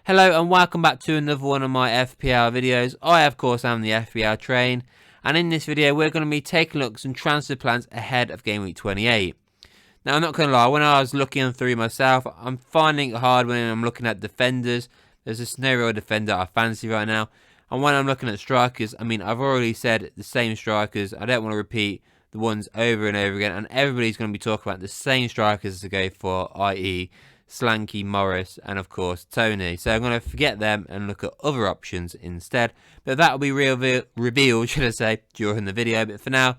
Hello and welcome back to another one of my FPL videos. I of course am the FPL Train, and in this video we're going to be taking a look at some transfer plans ahead of Game Week 28. Now I'm not going to lie, when I was looking through myself, I'm finding it hard when I'm looking at defenders. There's a scenario defender I fancy right now, and when I'm looking at strikers, I mean I've already said the same strikers. I don't want to repeat the ones over and over again, and everybody's going to be talking about the same strikers to go for, i.e. Slanky, Morris, and of course Tony. So I'm going to forget them and look at other options instead. But that will be revealed, should I say, during the video. But for now,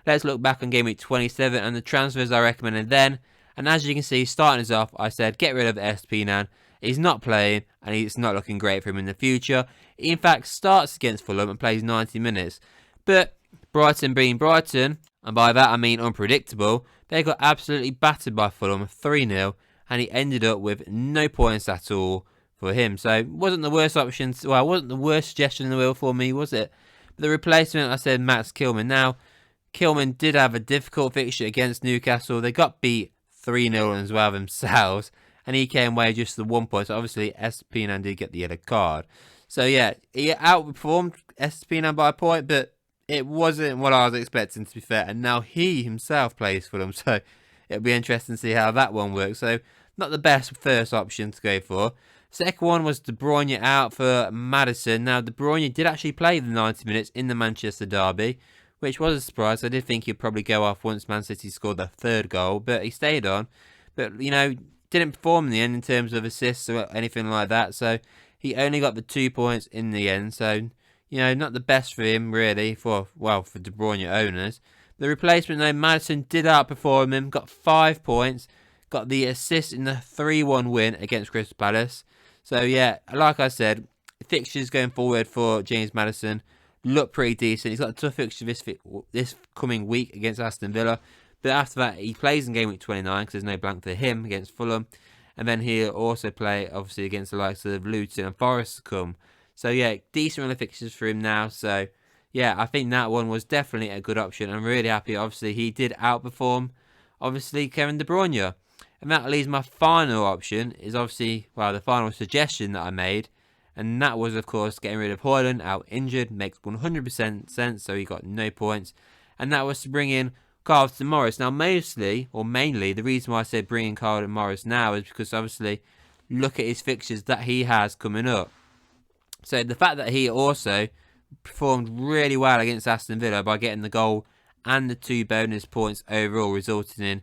let's look back on Game Week 27 and the transfers I recommended then. And as you can see, starting us off, I said get rid of Espinan. He's not playing, and it's not looking great for him in the future. He in fact starts against Fulham and plays 90 minutes. But Brighton being Brighton, and by that I mean unpredictable, they got absolutely battered by Fulham 3-0. And he ended up with no points at all for him. So it wasn't the worst option. Well, it wasn't the worst suggestion in the world for me, was it? But the replacement, I said Max Kilman. Now, Kilman did have a difficult fixture against Newcastle. They got beat 3-0 as well themselves. And he came away just the 1 point. So obviously, Espinan did get the yellow card. So yeah, he outperformed Espinan by a point. But it wasn't what I was expecting, to be fair. And now he himself plays for them. So it'll be interesting to see how that one works. So, not the best first option to go for. Second one was De Bruyne out for Maddison. Now, De Bruyne did actually play the 90 minutes in the Manchester derby, which was a surprise. I did think he'd probably go off once Man City scored their third goal, but he stayed on. But, you know, didn't perform in the end in terms of assists or anything like that. So, he only got the 2 points in the end. So, you know, not the best for him, really, for De Bruyne owners. The replacement, though, Maddison did outperform him, got 5 points, got the assist in the 3-1 win against Crystal Palace. So, yeah, like I said, fixtures going forward for James Maddison look pretty decent. He's got a tough fixture this coming week against Aston Villa. But after that, he plays in Game Week 29 because there's no blank for him against Fulham. And then he'll also play, obviously, against the likes of Luton and Forest to come. So, yeah, decent run of fixtures for him now. So, yeah, I think that one was definitely a good option. I'm really happy. Obviously, he did outperform, obviously, Kevin De Bruyne. And that leaves my final option is obviously, well, the final suggestion that I made. And that was, of course, getting rid of Højlund, out injured. Makes 100% sense, so he got no points. And that was to bring in Carlton Morris. Now, mainly, the reason why I said bring in Carlton Morris now is because, obviously, look at his fixtures that he has coming up. So, the fact that he also performed really well against Aston Villa by getting the goal and the 2 bonus points overall, resulting in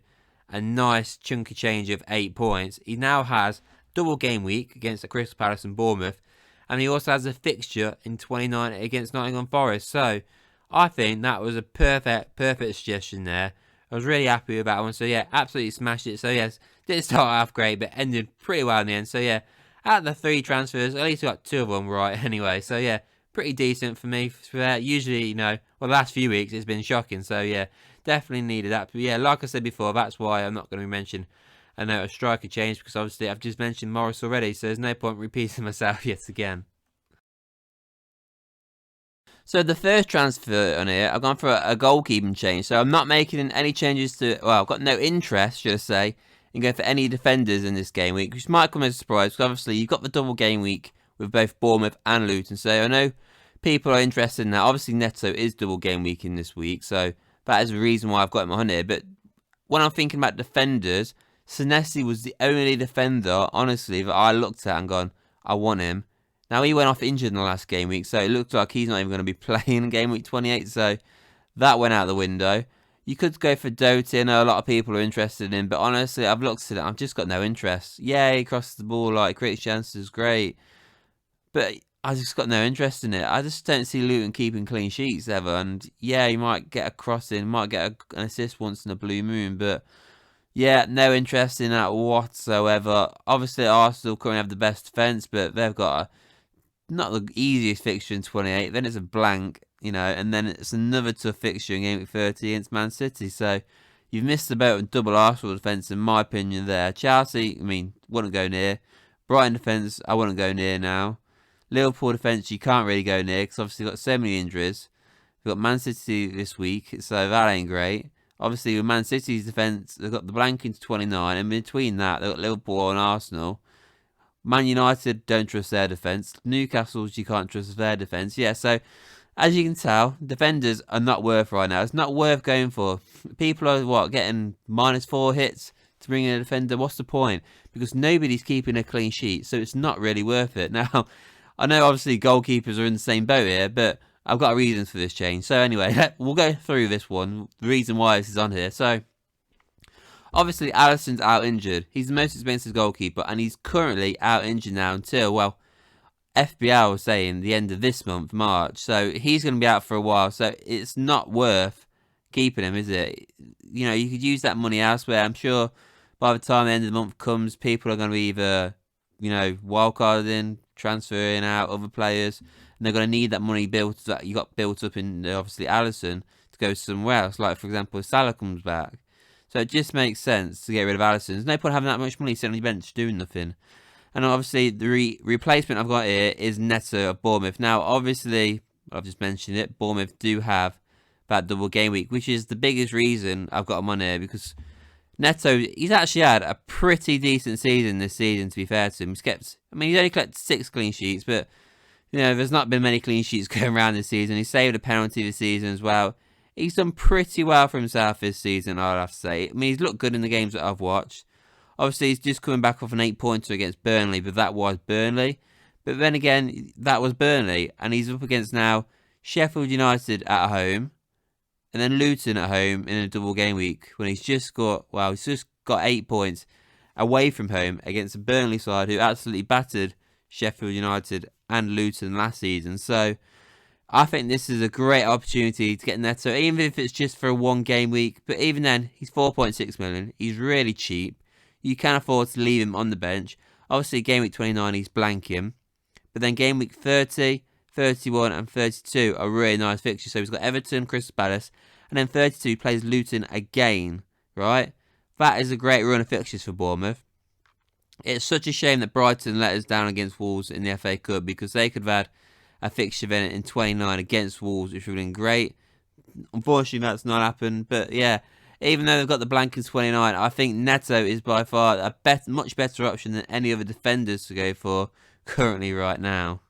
a nice chunky change of 8 points. He now has double game week against the Crystal Palace and Bournemouth, and he also has a fixture in 29 against Nottingham Forest. So I think that was a perfect suggestion there. I was really happy with that one. So yeah, absolutely smashed it. So yes, didn't start off great, but ended pretty well in the end. So yeah, out of the 3 transfers, at least I got 2 of them right anyway. So yeah, pretty decent for me. Usually, you know, well, the last few weeks it's been shocking. So yeah, definitely needed that. But yeah, like I said before, that's why I'm not going to mention a striker change, because obviously I've just mentioned Morris already. So there's no point repeating myself yet again. So the first transfer on here, I've gone for a goalkeeping change. So I'm not making any changes to, well, I've got no interest, should I say, in going for any defenders in this game week, which might come as a surprise, because obviously you've got the double game week with both Bournemouth and Luton. So I know people are interested in that. Obviously Neto is double game week in this week, so that is the reason why I've got him on here. But when I'm thinking about defenders, Senesi was the only defender, honestly, that I looked at and gone, I want him. Now, he went off injured in the last game week, so it looks like he's not even going to be playing in game week 28, so that went out the window. You could go for Doty, I know a lot of people are interested in, but honestly, I've looked at it, I've just got no interest. Yeah, he crosses the ball, like, creates chances, great. But I just got no interest in it. I just don't see Luton keeping clean sheets ever, and yeah, he might get a cross in, might get an assist once in a blue moon, but yeah, no interest in that whatsoever. Obviously, Arsenal currently have the best defence, but they've got not the easiest fixture in 28. Then it's a blank, you know, and then it's another tough fixture in Game Week 30 against Man City. So you've missed the boat with double Arsenal defence, in my opinion, there. Chelsea, I mean, wouldn't go near. Brighton defence, I wouldn't go near now. Liverpool defence, you can't really go near, because obviously you've got so many injuries. We've got Man City this week, so that ain't great. Obviously, with Man City's defence, they've got the blank into 29, and between that, they've got Liverpool and Arsenal. Man United don't trust their defence. Newcastle's you can't trust their defence. Yeah, so as you can tell, defenders are not worth right now. It's not worth going for. People are, getting -4 hits to bring in a defender. What's the point? Because nobody's keeping a clean sheet, so it's not really worth it. Now, I know obviously goalkeepers are in the same boat here, but I've got reasons for this change. So anyway, we'll go through this one, the reason why this is on here. So, obviously, Alisson's out injured. He's the most expensive goalkeeper, and he's currently out injured now until, well, FPL was saying the end of this month, March. So he's going to be out for a while. So it's not worth keeping him, is it? You know, you could use that money elsewhere. I'm sure by the time the end of the month comes, people are going to be either, wildcarding, transferring out other players, and they're going to need that money that you got built up in, obviously, Alisson to go somewhere else. Like, for example, if Salah comes back. So it just makes sense to get rid of Alisson. There's no point having that much money sitting on the bench doing nothing. And obviously, the replacement I've got here is Neto of Bournemouth. Now, obviously, I've just mentioned it, Bournemouth do have that double game week, which is the biggest reason I've got him on here, because Neto, he's actually had a pretty decent season this season, to be fair to him. He's only collected 6 clean sheets, but, there's not been many clean sheets going around this season. He saved a penalty this season as well. He's done pretty well for himself this season, I'd have to say. He's looked good in the games that I've watched. Obviously, he's just coming back off an 8-pointer against Burnley, but that was Burnley. But then again, that was Burnley, and he's up against now Sheffield United at home, and then Luton at home in a double game week, when he's just got 8 points away from home against a Burnley side who absolutely battered Sheffield United and Luton last season. So I think this is a great opportunity to get Neto, even if it's just for a 1 game week. But even then, he's 4.6 million. He's really cheap. You can afford to leave him on the bench. Obviously, game week 29, he's blanking. But then game week 30, 31 and 32 are really nice fixtures. So he's got Everton, Crystal Palace, and then 32 plays Luton again, right? That is a great run of fixtures for Bournemouth. It's such a shame that Brighton let us down against Wolves in the FA Cup, because they could have had a fixture event in 29 against Wolves, which would have been great. Unfortunately, that's not happened. But yeah, even though they've got the blank in 29, I think Neto is by far a much better option than any other defenders to go for currently right now.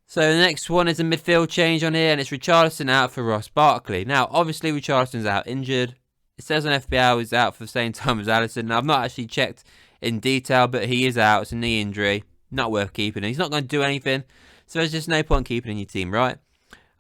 So the next one is a midfield change on here, and it's Richarlison out for Ross Barkley. Now, obviously, Richarlison's out injured. It says on FPL he's out for the same time as Alisson. Now, I've not actually checked in detail, but he is out. It's a knee injury. Not worth keeping. He's not going to do anything, so there's just no point keeping in your team, right?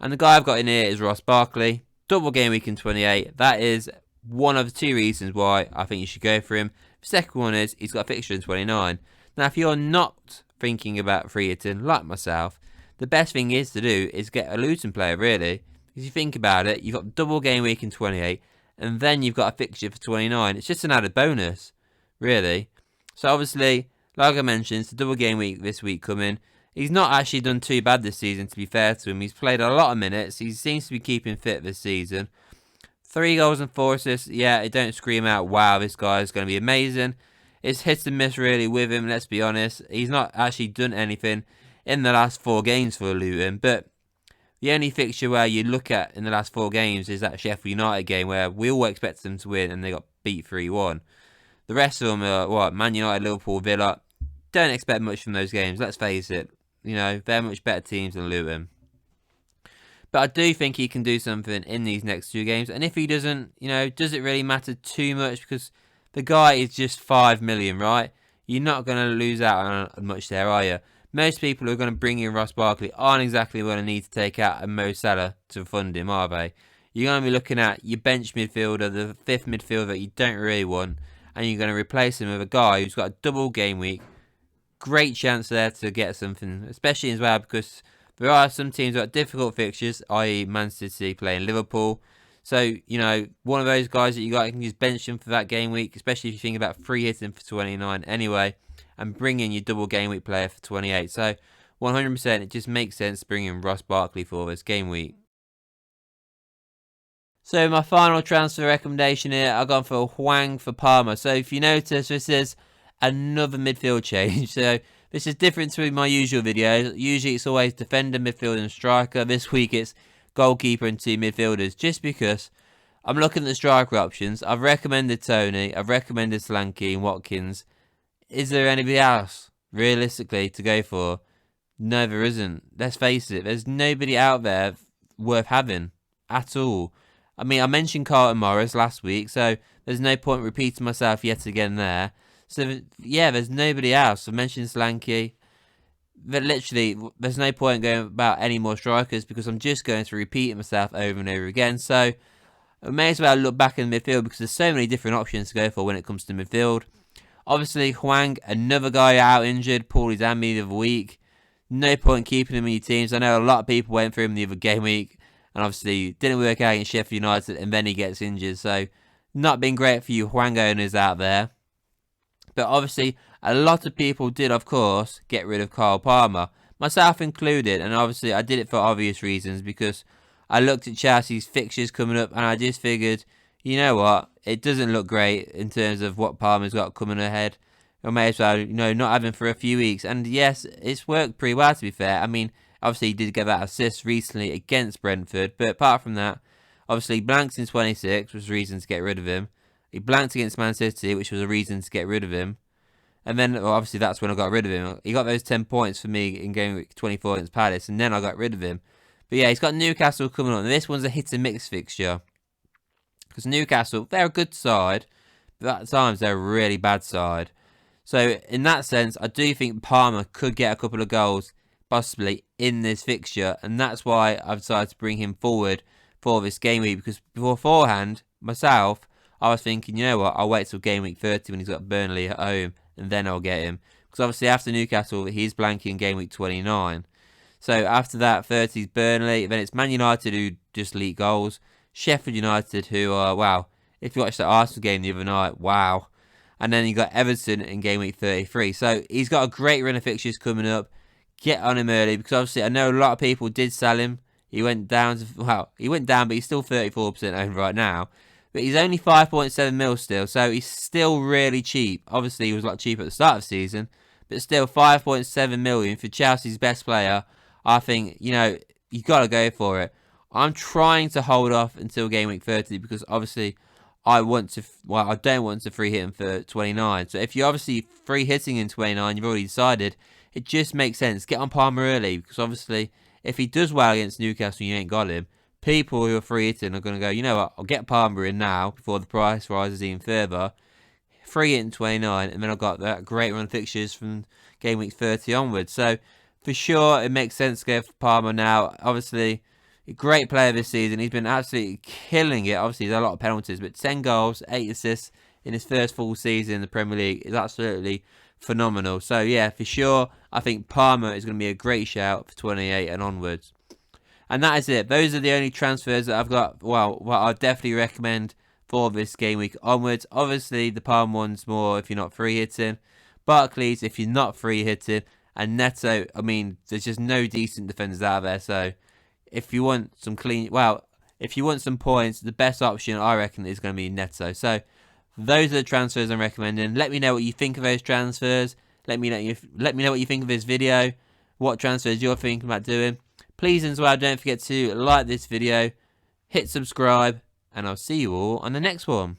And the guy I've got in here is Ross Barkley. Double game week in 28. That is one of the 2 reasons why I think you should go for him. The second one is he's got a fixture in 29. Now, if you're not thinking about free hitting like myself, the best thing is to do is get a Luton player, really. If you think about it, you've got double game week in 28, and then you've got a fixture for 29. It's just an added bonus, really. So obviously, like I mentioned, it's a double game week this week coming. He's not actually done too bad this season, to be fair to him. He's played a lot of minutes. He seems to be keeping fit this season. 3 goals and 4 assists. Yeah, it don't scream out, wow, this guy is going to be amazing. It's hit and miss, really, with him, let's be honest. He's not actually done anything in the last 4 games for Luton. But the only fixture where you look at in the last 4 games is that Sheffield United game where we all expected them to win and they got beat 3-1. The rest of them are, Man United, Liverpool, Villa. Don't expect much from those games, let's face it. They're much better teams than Luton. But I do think he can do something in these next 2 games. And if he doesn't, does it really matter too much? Because the guy is just 5 million, right? You're not going to lose out on much there, are you? Most people who are going to bring in Ross Barkley aren't exactly going to need to take out a Mo Salah to fund him, are they? You're going to be looking at your bench midfielder, the 5th midfielder that you don't really want. And you're going to replace him with a guy who's got a double game week. Great chance there to get something, especially as well because there are some teams that have difficult fixtures, i.e. Man City playing Liverpool. So, one of those guys that you can just bench him for that game week, especially if you think about free hitting for 29 anyway, and bring in your double game week player for 28. So, 100% it just makes sense to bring in Ross Barkley for this game week. So, my final transfer recommendation here, I've gone for Hwang for Palmer. So, if you notice, this is another midfield change. So this is different to my usual videos. Usually it's always defender, midfielder and striker. This week it's goalkeeper and 2 midfielders, just because I'm looking at the striker options. I've recommended Tony, I've recommended Solanke and Watkins is there anybody else realistically to go for? No, there isn't. Let's face it. There's nobody out there worth having at all. I mean, I mentioned Carlton Morris last week, so there's no point repeating myself yet again there. So, yeah, there's nobody else. I mentioned Solanke. But literally, there's no point going about any more strikers because I'm just going to repeat myself over and over again. So, I may as well look back in midfield because there's so many different options to go for when it comes to midfield. Obviously, Hwang, another guy out injured, pulled his hammy the other week. No point keeping him in your teams. I know a lot of people went for him the other game week, and obviously didn't work out against Sheffield United, and then he gets injured. So, not been great for you Hwang owners out there. But obviously, a lot of people did, of course, get rid of Kyle Palmer, myself included. And obviously, I did it for obvious reasons because I looked at Chelsea's fixtures coming up, and I just figured, you know what, it doesn't look great in terms of what Palmer's got coming ahead. I may as well, not have him for a few weeks. And yes, it's worked pretty well, to be fair. I mean, obviously, he did get that assist recently against Brentford. But apart from that, obviously, he blanked in 26, which was a reason to get rid of him. He blanked against Man City, which was a reason to get rid of him. And then, obviously, that's when I got rid of him. He got those 10 points for me in game week 24 against Palace, and then I got rid of him. But yeah, he's got Newcastle coming on. And this one's a hit-and-mix fixture. Because Newcastle, they're a good side, but at times they're a really bad side. So, in that sense, I do think Palmer could get a couple of goals, possibly, in this fixture. And that's why I've decided to bring him forward for this game week. Because beforehand, myself, I was thinking, you know what, I'll wait till game week 30 when he's got Burnley at home, and then I'll get him. Because obviously after Newcastle, he's blanking game week 29. So after that, 30 is Burnley. Then it's Man United who just leak goals. Sheffield United who are, wow, if you watched the Arsenal game the other night, wow. And then you got Everton in game week 33. So he's got a great run of fixtures coming up. Get on him early because obviously I know a lot of people did sell him. He went down, but he's still 34% owned right now. But he's only 5.7 mil still, so he's still really cheap. Obviously, he was a lot cheaper at the start of the season, but still 5.7 million for Chelsea's best player. I think, you got to go for it. I'm trying to hold off until game week 30 because obviously I don't want to free hit him for 29. So if you're obviously free hitting in 29, you've already decided, it just makes sense. Get on Palmer early because obviously if he does well against Newcastle and you ain't got him, people who are free hitting are going to go, you know what, I'll get Palmer in now before the price rises even further. Free hit in 29, and then I've got that great run of fixtures from game week 30 onwards. So, for sure, it makes sense to go for Palmer now. Obviously, a great player this season. He's been absolutely killing it. Obviously, there's a lot of penalties, but 10 goals, 8 assists in his first full season in the Premier League is absolutely phenomenal. So, yeah, for sure, I think Palmer is going to be a great shout for 28 and onwards. And that is it. Those are the only transfers that I've got. Well, what I'd definitely recommend for this game week onwards. Obviously, the Palm one's more if you're not free hitting. Barclays, if you're not free hitting. And Neto, I mean, there's just no decent defenders out there. So, if you want some if you want some points, the best option, I reckon, is going to be Neto. So, those are the transfers I'm recommending. Let me know what you think of those transfers. Let me know what you think of this video. What transfers you're thinking about doing. Please as well, don't forget to like this video, hit subscribe, and I'll see you all on the next one.